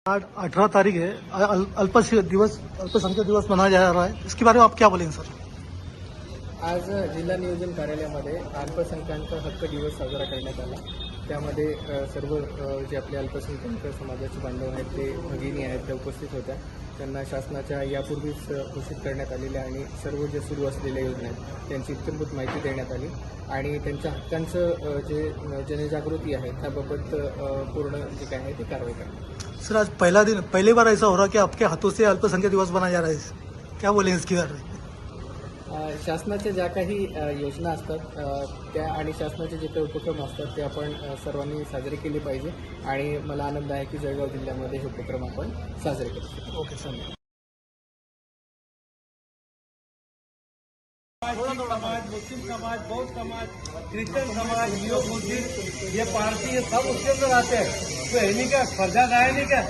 आज 18 तारीख है। अल्पसंख्यक दिवस मनाया जा रहा है, इसके बारे में आप क्या बोलेंगे सर? आज जिल्हा नियोजन कार्यालयामध्ये अल्पसंख्याक हक्क दिवस साजरा करण्यात आला. त्यामध्ये सर्व जे आपले अल्पसंख्याक समाजाचे बांधव आहेत ते भगिनी आहेत त्या उपस्थित होत्या. त्यांना शासनाच्या यापूर्वीच घोषित करण्यात आलेल्या आणि सर्व जे सुरू असलेल्या योजना आहेत त्यांची इत्थंभूत माहिती देण्यात आली आणि त्यांच्या हक्कांचं जे जनजागृती आहे त्याबाबत पूर्ण जे काय आहे ते कारवाई करण्यात. सर आज पहली बार ऐसा हो रहा है कि आपके हाथों से अल्पसंख्यक दिवस मनाया जा रहा है, क्या बोलेंगे इसके बारे में? शासनाच्या ज्या काही योजना असतात त्या आणि शासनाचे जे काही उपक्रम असतात ते आपण सर्वांनी साजरे केले पाहिजे आणि मला आनंद आहे की जळगाव जिल्ह्यामध्ये हे उपक्रम आपण साजरे करू शकतो. Okay sir. समाज, मुस्लिम समाज, बौद्ध समाज, क्रिश्चियन समाज, जियो बुद्धिस्ट, ये पार्टी ये सब उसके अंदर आते हैं. तो है नहीं क्या, स्पर्धा है नहीं क्या.